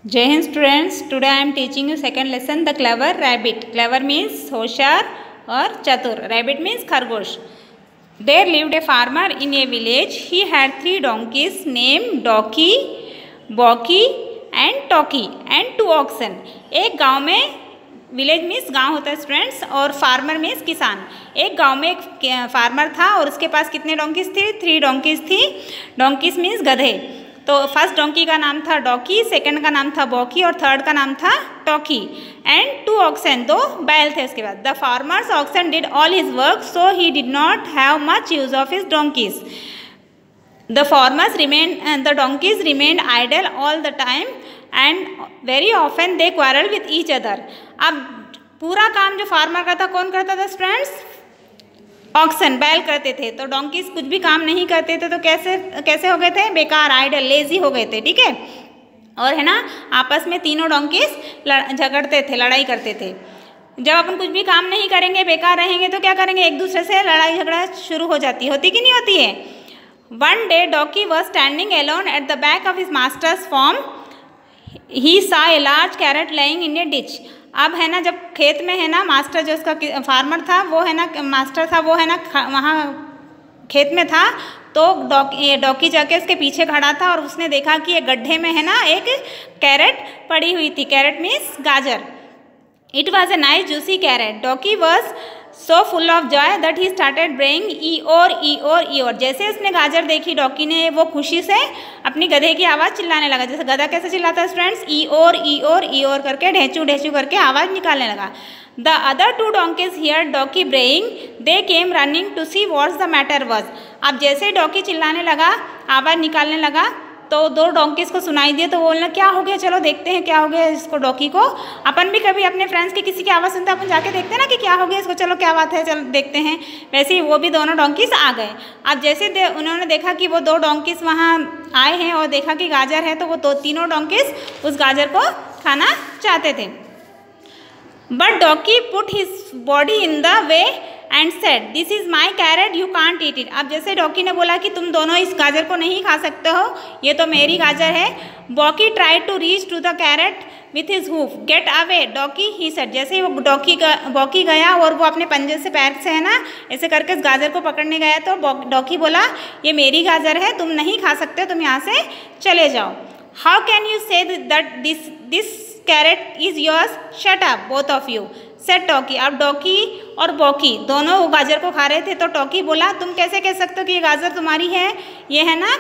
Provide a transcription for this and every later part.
Jai Hind students, today I am teaching you second lesson, the clever rabbit. Clever means होशियार और चतुर. Rabbit means खरगोश. There lived a farmer in a village. He had 3 donkeys named Doki, Boki and Toki and 2 oxen. एक गांव में, village means गांव होता है स्टूडेंट्स, और फार्मर मीन्स किसान. एक गांव में एक फार्मर था और उसके पास कितने डोंकीज थी? 3 डोंकीज थी. डोंकीज मीन्स गधे. तो फर्स्ट डोंकी का नाम था डॉकी, सेकंड का नाम था बॉकी और थर्ड का नाम था टॉकी. एंड 2 ऑक्सन, 2 बैल थे उसके बाद. The farmers oxen did all his work so he did not have much use of his donkeys. The farmers remain the donkeys remained idle all the time and very often they quarrel with each other. अब पूरा काम जो farmer का था कौन करता था students? Oxen, बैल करते थे. तो डोंकीज कुछ भी काम नहीं करते थे, तो कैसे हो गए थे? बेकार, आइडल, लेजी हो गए थे. ठीक है. और है ना, आपस में तीनों डोंकीज झगड़ते थे, लड़ाई करते थे. जब अपन कुछ भी काम नहीं करेंगे, बेकार रहेंगे, तो क्या करेंगे? एक दूसरे से लड़ाई झगड़ा शुरू हो जाती होती कि नहीं होती है. One day donkey was standing alone at the back of his master's farm. He saw a large carrot lying in a ditch. अब है ना, जब खेत में है ना, मास्टर जो उसका फार्मर था वो है ना, मास्टर था वो है ना, वहाँ खेत में था. तो डॉकी जाके उसके पीछे खड़ा था और उसने देखा कि एक गड्ढे में है ना एक कैरेट पड़ी हुई थी. कैरेट मीन्स गाजर. It was a nice juicy carrot. Donkey was so full of joy that he started braying ई और ई और ई और. जैसे उसने गाजर देखी डॉकी ने, वो खुशी से अपनी गधे की आवाज़ चिल्लाने लगा. जैसे गधा कैसे चिल्लाता है स्टूडेंट्स? ई और ई और ई और करके, ढेंचू ढेंचू करके आवाज़ निकालने लगा. The other 2 donkeys hear donkey braying they came running to see what's the matter was. अब जैसे डॉकी चिल्लाने लगा, आवाज़ निकालने लगा, तो 2 डोंकीज को सुनाई दिए. तो बोलना क्या हो गया, चलो देखते हैं क्या हो गया इसको डॉकी को. अपन भी कभी अपने फ्रेंड्स की किसी की आवाज़ सुनते अपन जाके देखते हैं ना कि क्या हो गया इसको, चलो क्या बात है, चलो देखते हैं. वैसे ही वो भी दोनों डोंकीज आ गए. अब जैसे उन्होंने देखा कि वो 2 डोंकीज वहाँ आए हैं और देखा कि गाजर है, तो वो तीनों डोंकीज उस गाजर को खाना चाहते थे. But donkey put his body in the way and said this is my carrot you can't eat it. अब जैसे डॉकी ने बोला कि तुम दोनों इस गाजर को नहीं खा सकते हो, ये तो मेरी गाजर है. Bokey try to reach to the carrot with his hoof. Get away donkey he said. जैसे ही वो बॉकी गया और वो अपने पंजे से, पैर से है ना, ऐसे करके इस गाजर को पकड़ने गया, तो डॉकी बोला ये मेरी गाजर है, तुम नहीं खा सकते, तुम यहाँ से चले जाओ. How can you say that this carrot is yours? Shut up both of you said Tokey. अब डॉकी और बॉकी दोनों वो गाजर को खा रहे थे. तो टॉकी बोला तुम कैसे कह सकते हो कि ये गाजर तुम्हारी है, ये है ना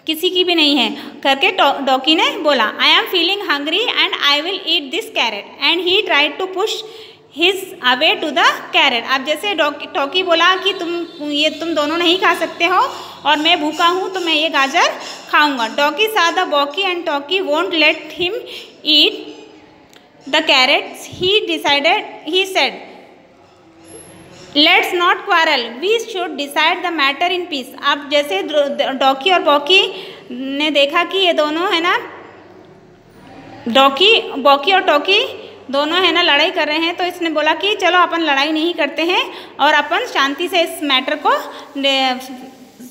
किसी की भी नहीं है करके. डॉकी ने बोला I am feeling hungry and I will eat this carrot. And he tried to push his away to the carrot. अब जैसे टॉकी बोला कि तुम दोनों नहीं खा सकते हो और मैं भूखा हूँ, तो मैं ये गाजर खाऊंगा. डॉकी सा द बॉकी and talkie won't let him eat the carrots. He said let's not quarrel, we should decide the matter in peace. अब जैसे डॉकी और बॉकी ने देखा कि ये दोनों है ना, बॉकी और टॉकी दोनों है ना लड़ाई कर रहे हैं, तो इसने बोला कि चलो अपन लड़ाई नहीं करते हैं और अपन शांति से इस मैटर को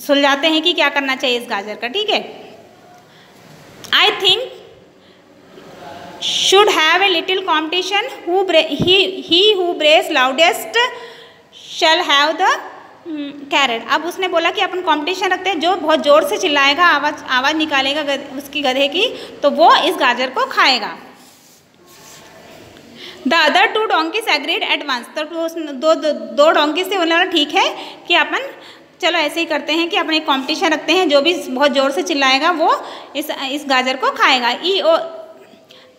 सुलझाते हैं कि क्या करना चाहिए इस गाजर का. ठीक है. I think should have a little competition. He who brays loudest shall have the carrot. अब उसने बोला कि अपन कंपटीशन रखते हैं, जो बहुत ज़ोर से चिल्लाएगा, आवाज़ निकालेगा उसकी गधे की, तो वो इस गाजर को खाएगा. The other 2 donkeys agreed at once. तो दो डोंकीज से बोला ठीक है कि अपन चलो ऐसे ही करते हैं कि अपन एक कंपटीशन रखते हैं, जो भी बहुत ज़ोर से चिल्लाएगा वो इस गाजर को खाएगा.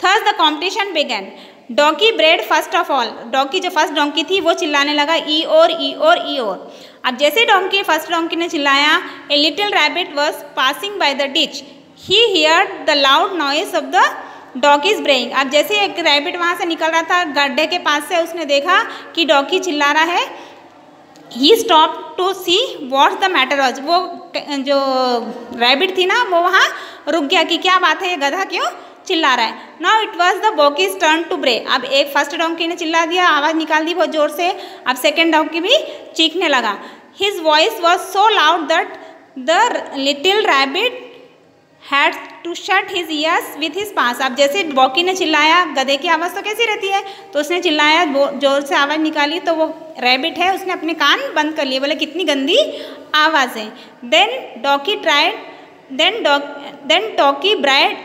Thus the competition began. Donkey brayed first of all. Dawki जो फर्स्ट डोंकी थी वो चिल्लाने लगा ई और ई और ई और. अब जैसे फर्स्ट डोंकी ने चिल्लाया, a little rabbit was passing by the ditch. He heard the loud noise of the donkey's braying. अब जैसे एक रैबिट वहाँ से निकल रहा था गड्ढे के पास से, उसने देखा कि डॉकी चिल्ला रहा है. He stopped to see what the matter was. वो जो रैबिट थी ना, वो वहाँ रुक गया कि क्या बात है, ये गधा क्यों चिल्ला रहा है. Now it was the donkeys turn to bray. अब एक फर्स्ट डोंकी ने चिल्ला दिया, आवाज़ निकाल दी बहुत जोर से. अब सेकेंड डोंकी भी चीखने लगा. His voice was so loud that the little rabbit had to shut his ears with his paws. अब जैसे डॉकी ने चिल्लाया, गधे की आवाज़ तो कैसी रहती है, तो उसने चिल्लाया, जोर से आवाज़ निकाली, तो वो रैबिट है उसने अपने कान बंद कर लिए, बोले कितनी गंदी आवाज़ है। Then donkey tried then donkey brayed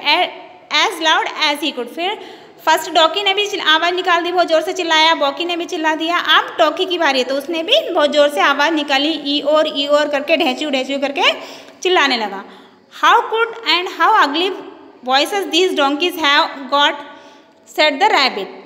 as loud as he could. फिर फर्स्ट डॉकी ने भी आवाज़ निकाल दी, बहुत ज़ोर से चिल्लाया, बॉकी ने भी चिल्ला दिया। अब डॉकी की बारी है तो उसने भी बहुत ज़ोर से आवाज़ निकाली, ई और करके ढेंचू करके चिल्लाने लगा। How could and how ugly voices these donkeys have got, said the rabbit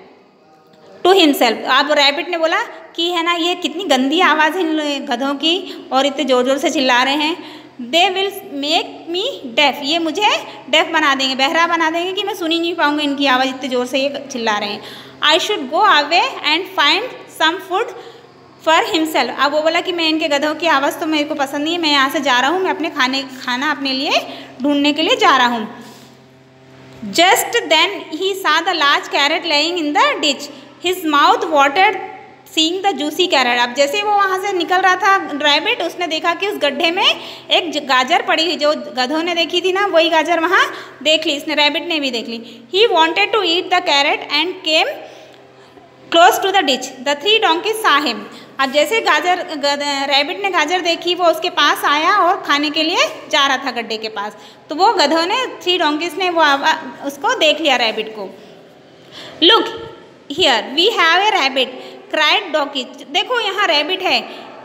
to himself. अब रैबिट ने बोला कि है ना, ये कितनी गंदी आवाज़ है इन गधों की और इतने ज़ोर ज़ोर से चिल्ला रहे हैं। They will make me deaf, ये मुझे डेफ बना देंगे, बहरा बना देंगे कि मैं सुन ही नहीं पाऊँगा इनकी आवाज़, इतने ज़ोर से ये चिल्ला रहे हैं। I should go away and find some food for himself. अब वो बोला कि मैं इनके गधों की आवाज़ तो मेरे को पसंद नहीं है, मैं यहाँ से जा रहा हूँ, मैं अपने खाना अपने लिए ढूंढने के लिए जा रहा हूँ। Just then he saw the large carrot lying in the ditch, his mouth watered seeing the juicy carrot. अब जैसे वो वहाँ से निकल रहा था रैबिट, उसने देखा कि उस गड्ढे में एक गाजर पड़ी हुई, जो गधों ने देखी थी ना वही गाजर वहाँ देख ली, इसने रैबिट ने भी देख ली। He wanted to eat the carrot and came close to the ditch, the three donkeys saw him. अब जैसे रैबिट ने गाजर देखी, वो उसके पास आया और खाने के लिए जा रहा था गड्ढे के पास, तो वो गधों ने, थ्री डोंकीज ने वो उसको देख लिया रैबिट को। Look here we have a rabbit cried donkey, देखो यहाँ रैबिट है।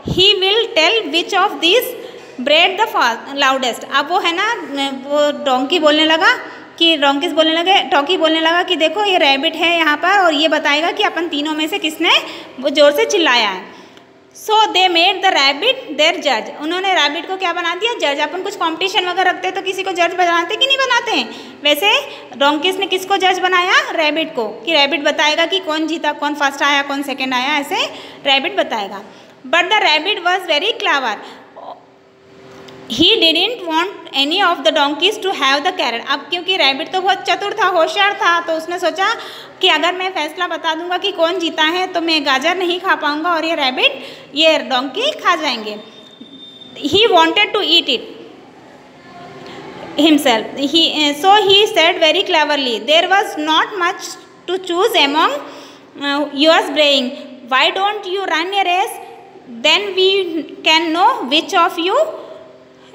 He will tell which of this brayed the loudest. अब वो है ना, वो डोंकी बोलने लगा कि टॉकी बोलने लगा कि देखो ये रैबिट है यहाँ पर और ये बताएगा कि अपन तीनों में से किसने वो जोर से चिल्लाया है। So they made the rabbit their जज, उन्होंने रैबिट को क्या बना दिया, जज। अपन कुछ कंपटीशन वगैरह रखते हैं तो किसी को जज बनाते कि नहीं बनाते हैं, वैसे डोंकीज ने किसको जज बनाया, रैबिट को, कि रैबिट बताएगा कि कौन जीता, कौन फर्स्ट आया, कौन सेकंड आया, ऐसे रैबिट बताएगा। But the rabbit was very clever, he didn't want any of the donkeys to have the carrot. अब क्योंकि रैबिट तो बहुत चतुर था, होशियार था, तो उसने सोचा कि अगर मैं फैसला बता दूंगा कि कौन जीता है तो मैं गाजर नहीं खा पाऊंगा और ये डोंकी खा जाएंगे। He wanted to eat it himself, so he said very cleverly, there was not much to choose among yours braying, why don't you run a race, then we can know which of you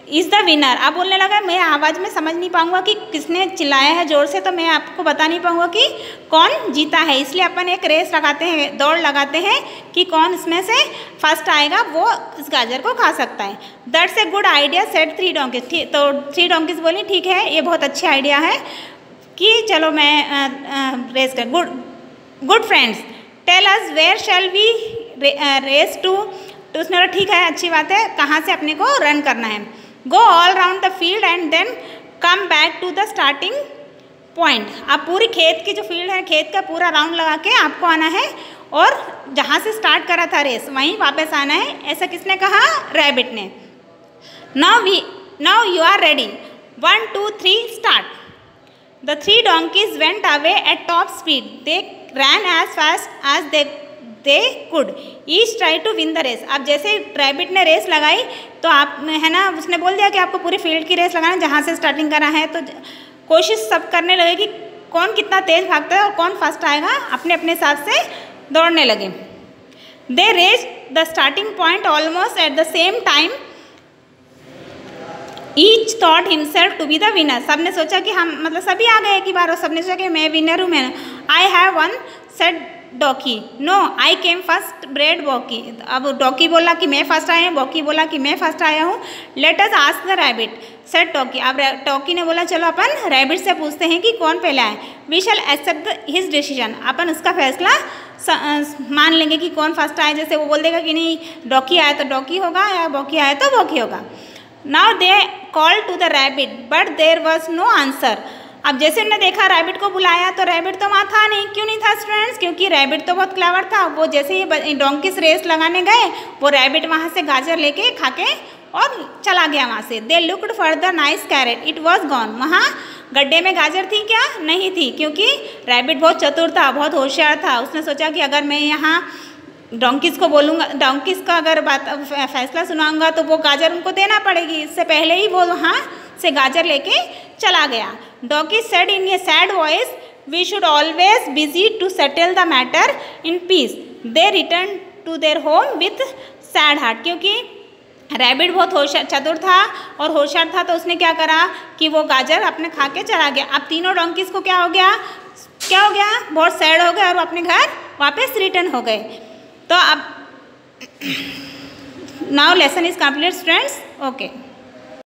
is the winner. अब बोलने लगा मैं आवाज़ में समझ नहीं पाऊँगा कि किसने चिल्लाया है ज़ोर से, तो मैं आपको बता नहीं पाऊँगा कि कौन जीता है, इसलिए अपन एक रेस लगाते हैं, दौड़ लगाते हैं कि कौन इसमें से फर्स्ट आएगा वो इस गाजर को खा सकता है। That's a good idea said three donkey's, तो थ्री डोंकीज बोली ठीक है ये बहुत अच्छा आइडिया है कि चलो मैं रेस कर। Good friends tell us where shall we race to, तो उसने बोला ठीक है अच्छी बात है, कहाँ से अपने को रन करना है। Go all round the field and then come back to the starting point. आप पूरी खेत की जो फील्ड है, खेत का पूरा राउंड लगा के आपको आना है और जहाँ से स्टार्ट करा था रेस वहीं वापस आना है, ऐसा किसने कहा, रैबिट ने। Now you are ready, 1 2 3 start. The three donkeys went away at top speed, they ran as fast as they could, each try to win the race. अब जैसे रैबिट ने रेस लगाई तो आप है ना, उसने बोल दिया कि आपको पूरी फील्ड की रेस लगाना है, जहाँ से स्टार्टिंग करा है, तो कोशिश सब करने लगे कि कौन कितना तेज भागता है और कौन फर्स्ट आएगा, अपने अपने हिसाब से दौड़ने लगे। They race the starting point almost at the same time, each thought himself to be the winner. सब ने सोचा कि हम, मतलब सभी आ गए एक ही बार और सब ने सोचा कि मैं विनर हूँ, मैं I have won said donkey, no I came first cried Bokey. अब डॉकी बोला कि मैं फर्स्ट आया हूँ, बॉकी बोला कि मैं फर्स्ट आया हूँ। Let us ask the rabbit said Tokey. अब टॉकी ने बोला चलो अपन रैबिट से पूछते हैं कि कौन पहले आए। We shall accept his decision, अपन उसका फैसला मान लेंगे कि कौन फर्स्ट आए। जैसे वो बोल देगा कि नहीं डॉकी आया तो डॉकी होगा या बॉकी आया तो बॉकी होगा। Now they call to the rabbit but there was no answer. अब जैसे उन्होंने देखा रैबिट को बुलाया तो रैबिट तो वहाँ था नहीं। क्यों नहीं था स्टूडेंट्स? क्योंकि रैबिट तो बहुत क्लेवर था। वो जैसे ही डोंकीज रेस लगाने गए वो रैबिट वहाँ से गाजर लेके खा के और चला गया वहाँ से। They looked for the nice carrot, it was gone. वहाँ गड्ढे में गाजर थी क्या? नहीं थी, क्योंकि रैबिट बहुत चतुर था, बहुत होशियार था। उसने सोचा कि अगर मैं यहाँ डोंकीज को बोलूँगा, डोंकीज का अगर फैसला सुनाऊंगा तो वो गाजर उनको देना पड़ेगी। इससे पहले ही वो वहाँ से गाजर लेके चला गया। Donkey said in a sad voice, we should always busy to settle the matter in peace. They return to their home with sad heart. क्योंकि रैबिट बहुत होशियार चतुर था और होशियार था, तो उसने क्या करा कि वो गाजर अपने खा के चला गया। अब तीनों डोंकीज को क्या हो गया, बहुत सैड हो गए और वो अपने घर वापस रिटर्न हो गए। तो अब now lesson is complete students. Okay.